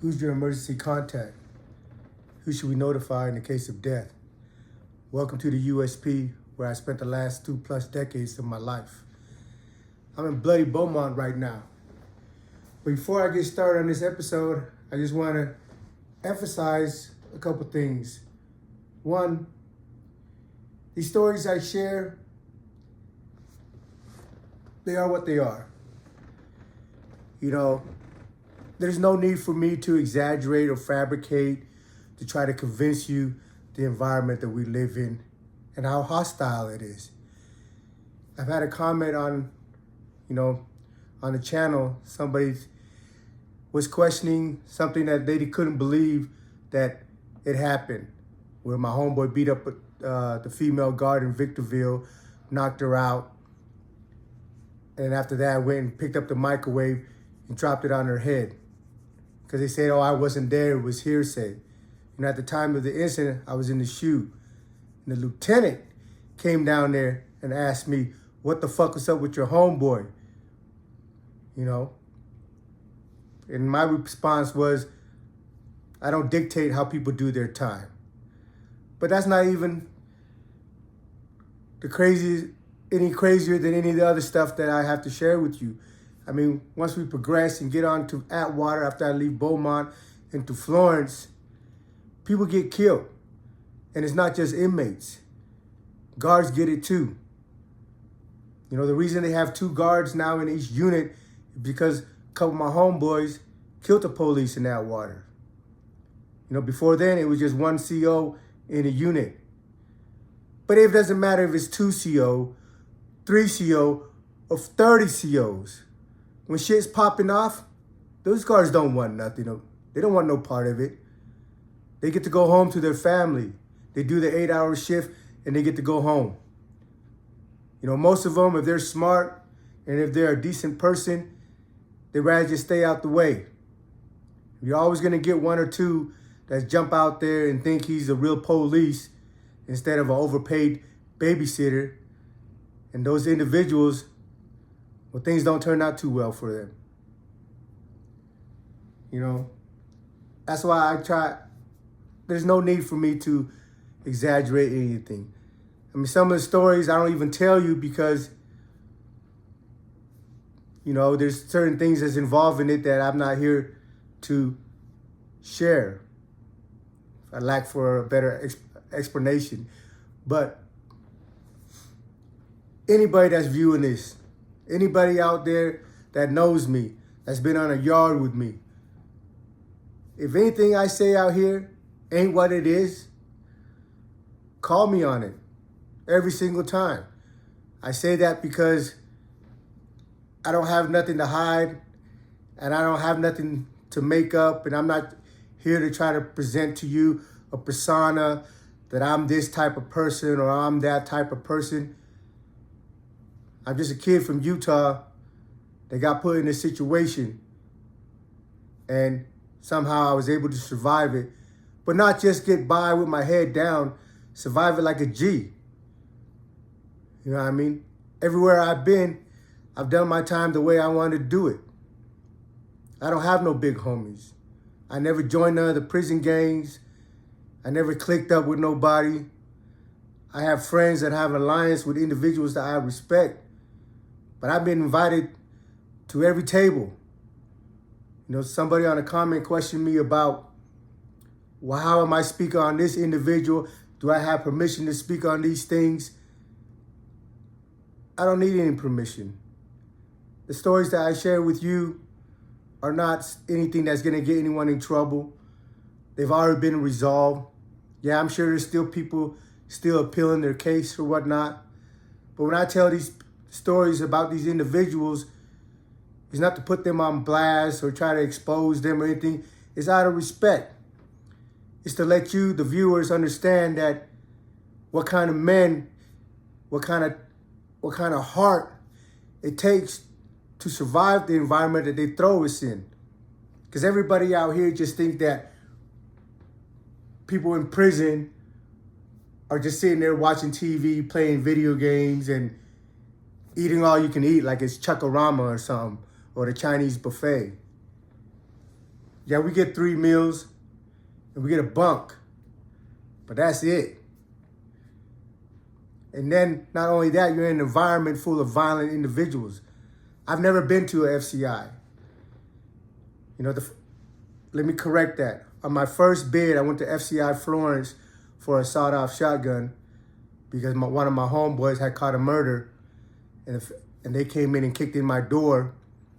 Who's your emergency contact? Who should we notify in the case of death? Welcome to the USP, where I spent the last 2+ decades of my life. I'm in bloody Beaumont right now. But before I get started on this episode, I just want to emphasize a couple things. One, these stories I share, they are what they are. You know, there's no need for me to exaggerate or fabricate to try to convince you the environment that we live in and how hostile it is. I've had a comment on the channel. Somebody was questioning something that they couldn't believe that it happened, where my homeboy beat up the female guard in Victorville, knocked her out, and after that went and picked up the microwave and dropped it on her head. Because they said, oh, I wasn't there, it was hearsay. And at the time of the incident, I was in the SHU. And the lieutenant came down there and asked me, what the fuck was up with your homeboy? And my response was, I don't dictate how people do their time. But that's not even any crazier than any of the other stuff that I have to share with you. I mean, once we progress and get on to Atwater after I leave Beaumont into Florence, people get killed. And it's not just inmates. Guards get it too. The reason they have 2 guards now in each unit is because a couple of my homeboys killed the police in Atwater. Before then, it was just 1 CO in a unit. But it doesn't matter if it's 2 CO, 3 CO, or 30 COs. When shit's popping off, those guards don't want nothing. They don't want no part of it. They get to go home to their family. They do the 8-hour shift and they get to go home. Most of them, if they're smart and if they're a decent person, they'd rather just stay out the way. You're always going to get 1 or 2 that jump out there and think he's a real police instead of an overpaid babysitter. And those individuals, well, things don't turn out too well for them. That's why there's no need for me to exaggerate anything. I mean, some of the stories I don't even tell you because, there's certain things that's involved in it that I'm not here to share. I lack for a better explanation. But anybody that's viewing this, anybody out there that knows me, that's been on a yard with me, if anything I say out here ain't what it is, call me on it every single time. I say that because I don't have nothing to hide and I don't have nothing to make up, and I'm not here to try to present to you a persona that I'm this type of person or I'm that type of person. I'm just a kid from Utah that got put in this situation, and somehow I was able to survive it, but not just get by with my head down, survive it like a G. You know what I mean? Everywhere I've been, I've done my time the way I wanted to do it. I don't have no big homies. I never joined none of the prison gangs. I never clicked up with nobody. I have friends that have alliance with individuals that I respect, but I've been invited to every table. Somebody on a comment questioned me about, well, how am I speaking on this individual? Do I have permission to speak on these things? I don't need any permission. The stories that I share with you are not anything that's going to get anyone in trouble. They've already been resolved. Yeah, I'm sure there's still people still appealing their case or whatnot. But when I tell these stories about these individuals, it's not to put them on blast or try to expose them or anything. It's out of respect. It's to let you, the viewers, understand that what kind of men, what kind of heart it takes to survive the environment that they throw us in. Because everybody out here just think that people in prison are just sitting there watching TV, playing video games, and eating all you can eat like it's Chuckarama or something, or the Chinese buffet. Yeah, we get 3 meals and we get a bunk, but that's it. And then not only that, you're in an environment full of violent individuals. I've never been to a FCI. You know, let me correct that. On my first bid, I went to FCI Florence for a sawed-off shotgun because one of my homeboys had caught a murder, and they came in and kicked in my door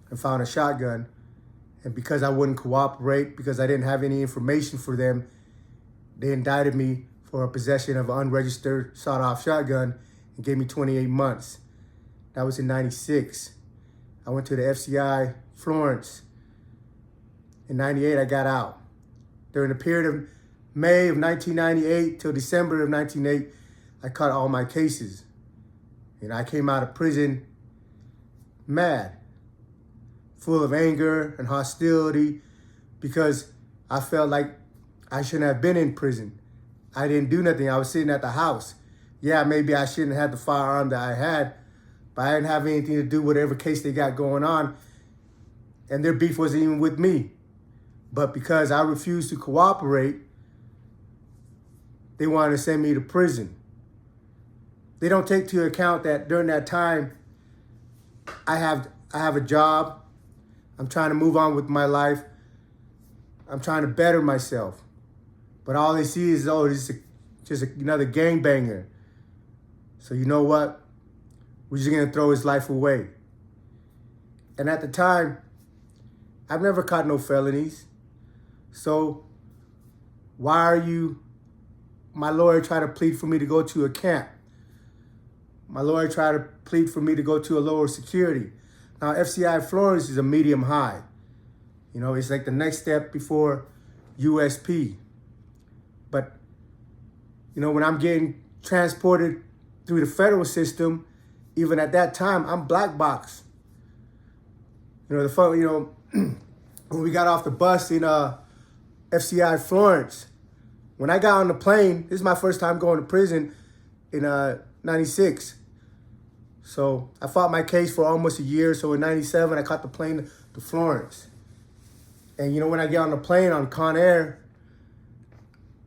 and found a shotgun. And because I wouldn't cooperate, because I didn't have any information for them, they indicted me for a possession of an unregistered sawed-off shotgun and gave me 28 months. That was in '96. I went to the FCI Florence. In '98, I got out. During the period of May of 1998 till December of 1998, I caught all my cases. And I came out of prison mad, full of anger and hostility, because I felt like I shouldn't have been in prison. I didn't do nothing. I was sitting at the house. Yeah, maybe I shouldn't have had the firearm that I had, but I didn't have anything to do with whatever case they got going on. And their beef wasn't even with me. But because I refused to cooperate, they wanted to send me to prison. They don't take into account that during that time, I have a job. I'm trying to move on with my life. I'm trying to better myself. But all they see is, oh, this is just another gangbanger. So you know what? We're just going to throw his life away. And at the time, I've never caught no felonies. So why are my lawyer tried to plead for me to go to a camp? My lawyer tried to plead for me to go to a lower security. Now, FCI Florence is a medium high. You know, it's like the next step before USP. But, you know, when I'm getting transported through the federal system, even at that time, I'm black box. You know, when we got off the bus in FCI Florence, when I got on the plane, this is my first time going to prison in '96. So I fought my case for almost a year. So in '97, I caught the plane to Florence. And you know, when I get on the plane on Con Air,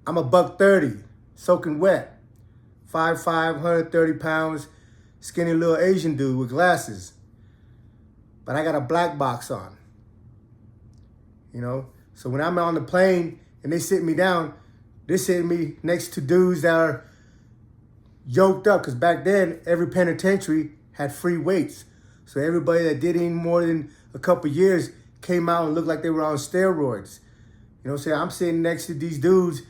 I'm a $130, soaking wet, 5'5", 130 pounds, skinny little Asian dude with glasses. But I got a black box on, you know? So when I'm on the plane and they sit me down, they're sitting me next to dudes that are yoked up, because back then, every penitentiary had free weights. So everybody that did any more than a couple years came out and looked like they were on steroids. You know what I'm saying? I'm sitting next to these dudes,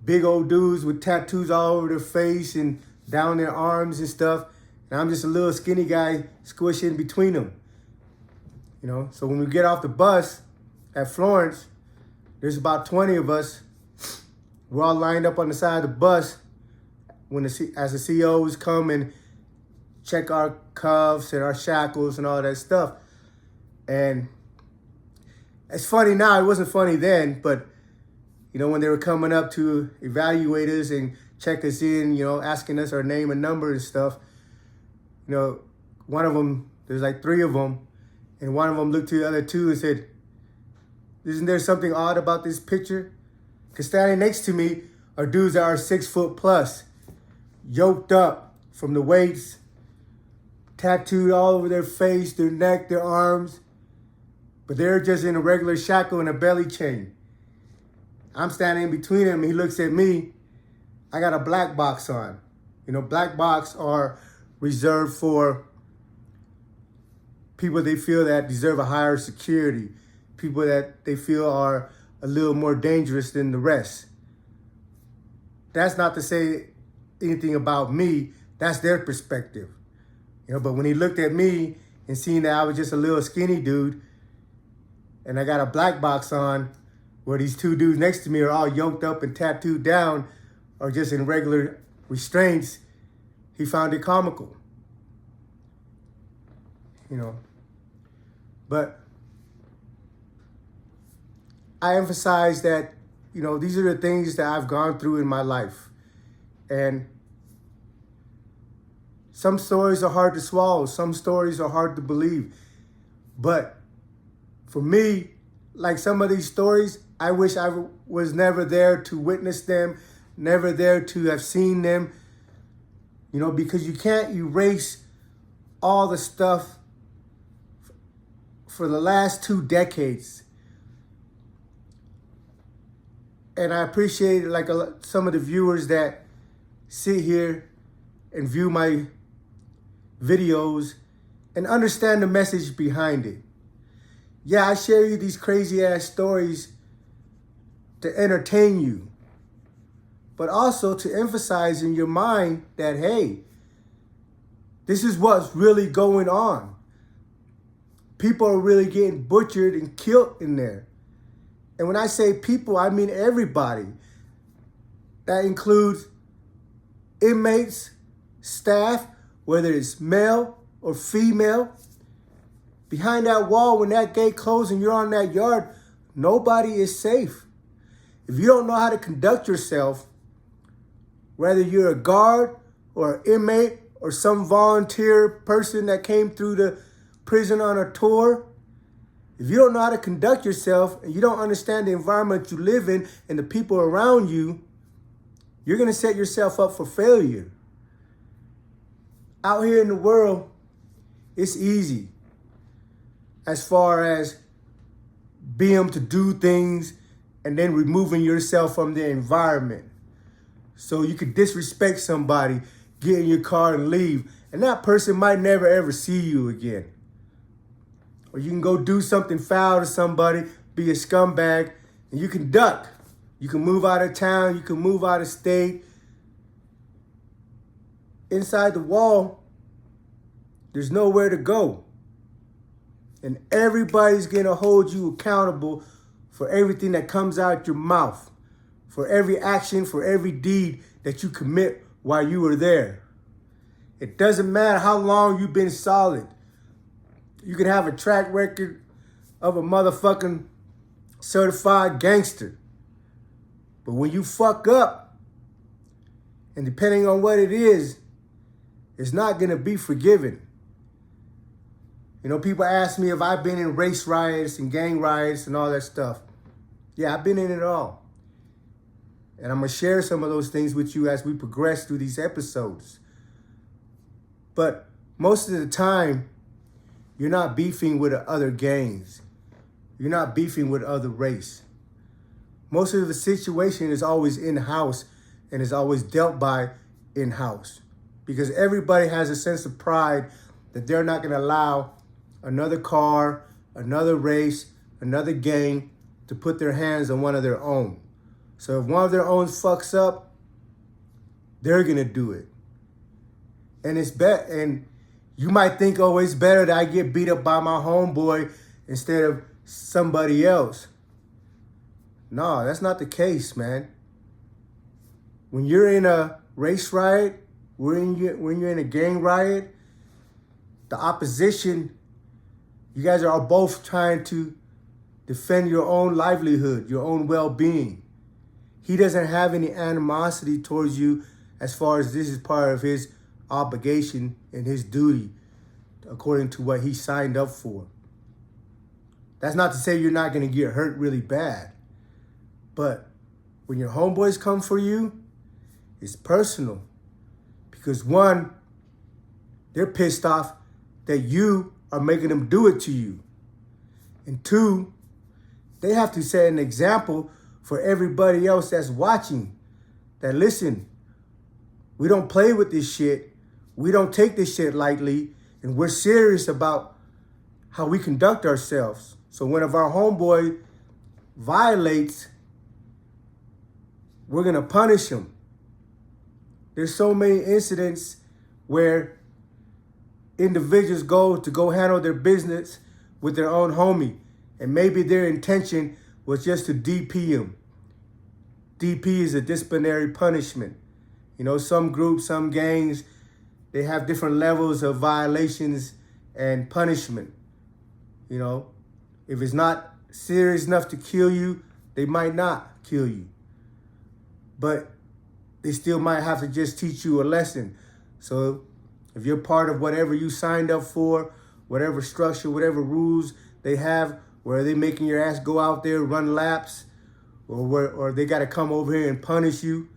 big old dudes with tattoos all over their face and down their arms and stuff. And I'm just a little skinny guy squished in between them. You know, so when we get off the bus at Florence, there's about 20 of us. We're all lined up on the side of the bus as the COs come and check our cuffs and our shackles and all that stuff. And it's funny now, it wasn't funny then, but you know, when they were coming up to evaluate us and check us in, you know, asking us our name and number and stuff, you know, one of them, there's like 3 of them, and one of them looked to the other 2 and said, "Isn't there something odd about this picture?" Because standing next to me are dudes that are 6 foot plus, yoked up from the weights, tattooed all over their face, their neck, their arms, but they're just in a regular shackle and a belly chain. I'm standing in between them, and he looks at me. I got a black box on. You know, black box are reserved for people they feel that deserve a higher security, people that they feel are a little more dangerous than the rest. That's not to say anything about me. That's their perspective. You know, but when he looked at me and seen that I was just a little skinny dude and I got a black box on where these 2 dudes next to me are all yoked up and tattooed down or just in regular restraints, he found it comical. You know, but I emphasize that, you know, these are the things that I've gone through in my life. And some stories are hard to swallow. Some stories are hard to believe. But for me, like some of these stories, I wish I was never there to witness them, never there to have seen them, you know, because you can't erase all the stuff for the last 2 decades. And I appreciate like some of the viewers that sit here and view my videos and understand the message behind it. Yeah, I share you these crazy ass stories to entertain you, but also to emphasize in your mind that, hey, this is what's really going on. People are really getting butchered and killed in there. And when I say people, I mean everybody. That includes inmates, staff, whether it's male or female. Behind that wall, when that gate closed and you're on that yard, nobody is safe. If you don't know how to conduct yourself, whether you're a guard or an inmate or some volunteer person that came through the prison on a tour, if you don't know how to conduct yourself and you don't understand the environment you live in and the people around you, you're going to set yourself up for failure. Out here in the world, it's easy as far as being able to do things and then removing yourself from the environment. So you could disrespect somebody, get in your car and leave, and that person might never ever see you again. Or you can go do something foul to somebody, be a scumbag, and you can duck. You can move out of town, you can move out of state. Inside the wall, there's nowhere to go. And everybody's gonna hold you accountable for everything that comes out your mouth, for every action, for every deed that you commit while you were there. It doesn't matter how long you've been solid. You can have a track record of a motherfucking certified gangster. But when you fuck up, and depending on what it is, it's not gonna be forgiven. You know, people ask me if I've been in race riots and gang riots and all that stuff. Yeah, I've been in it all. And I'm gonna share some of those things with you as we progress through these episodes. But most of the time, you're not beefing with other gangs. You're not beefing with other race. Most of the situation is always in-house and is always dealt by in-house. Because everybody has a sense of pride that they're not gonna allow another car, another race, another gang to put their hands on one of their own. So if one of their own fucks up, they're gonna do it. And it's and you might think, oh, it's better that I get beat up by my homeboy instead of somebody else. No, that's not the case, man. When you're in a race riot, when you're in a gang riot, the opposition, you guys are both trying to defend your own livelihood, your own well-being. He doesn't have any animosity towards you as far as this is part of his obligation and his duty according to what he signed up for. That's not to say you're not going to get hurt really bad. But when your homeboys come for you, it's personal. Because one, they're pissed off that you are making them do it to you. And two, they have to set an example for everybody else that's watching. That listen, we don't play with this shit. We don't take this shit lightly. And we're serious about how we conduct ourselves. So when if our homeboy violates, we're gonna punish him. There's so many incidents where individuals go handle their business with their own homie, and maybe their intention was just to DP him. DP is a disciplinary punishment. You know, some groups, some gangs, they have different levels of violations and punishment. You know, if it's not serious enough to kill you, they might not kill you. But they still might have to just teach you a lesson. So if you're part of whatever you signed up for, whatever structure, whatever rules they have where they making your ass go out there, run laps, or they got to come over here and punish you,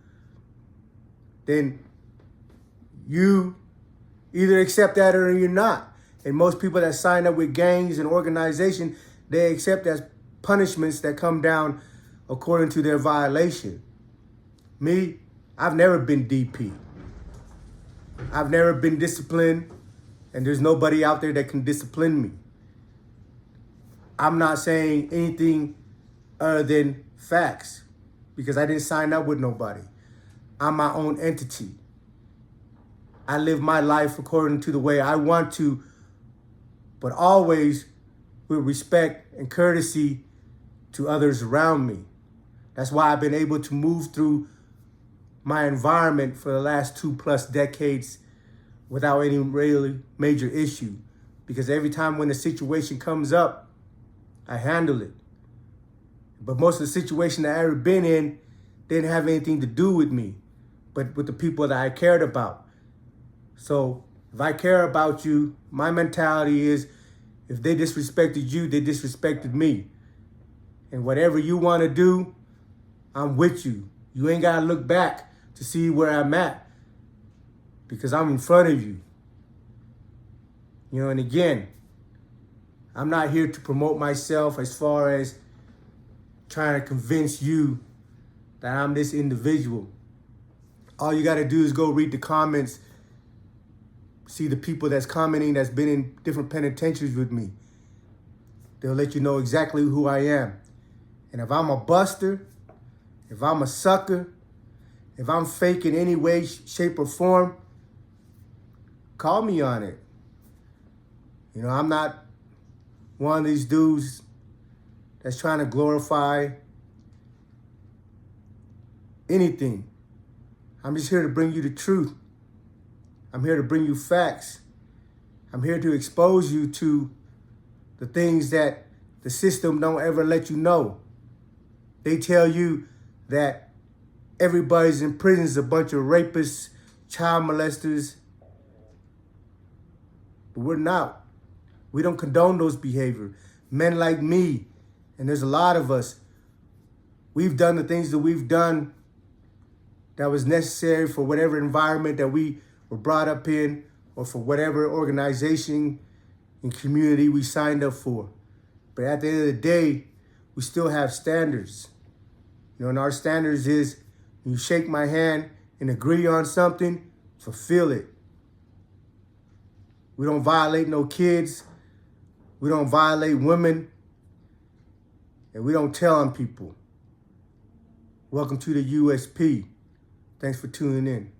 then you either accept that or you're not. And most people that sign up with gangs and organizations, they accept as punishments that come down according to their violation. Me, I've never been DP. I've never been disciplined, and there's nobody out there that can discipline me. I'm not saying anything other than facts because I didn't sign up with nobody. I'm my own entity. I live my life according to the way I want to, but always with respect and courtesy to others around me. That's why I've been able to move through my environment for the last 2+ decades without any really major issue. Because every time when a situation comes up, I handle it. But most of the situation that I've ever been in didn't have anything to do with me, but with the people that I cared about. So if I care about you, my mentality is if they disrespected you, they disrespected me. And whatever you want to do, I'm with you. You ain't got to look back to see where I'm at because I'm in front of you. You know, and again, I'm not here to promote myself as far as trying to convince you that I'm this individual. All you got to do is go read the comments, see the people that's commenting that's been in different penitentiaries with me. They'll let you know exactly who I am. And if I'm a buster, if I'm a sucker, if I'm fake in any way, shape, or form, call me on it. You know, I'm not one of these dudes that's trying to glorify anything. I'm just here to bring you the truth. I'm here to bring you facts. I'm here to expose you to the things that the system don't ever let you know. They tell you that everybody's in prison is a bunch of rapists, child molesters, but we're not. We don't condone those behavior. Men like me, and there's a lot of us, we've done the things that we've done that was necessary for whatever environment that we were brought up in or for whatever organization and community we signed up for. But at the end of the day, we still have standards. You know, and our standards is when you shake my hand and agree on something, fulfill it. We don't violate no kids. We don't violate women. And we don't tell on people. Welcome to the USP. Thanks for tuning in.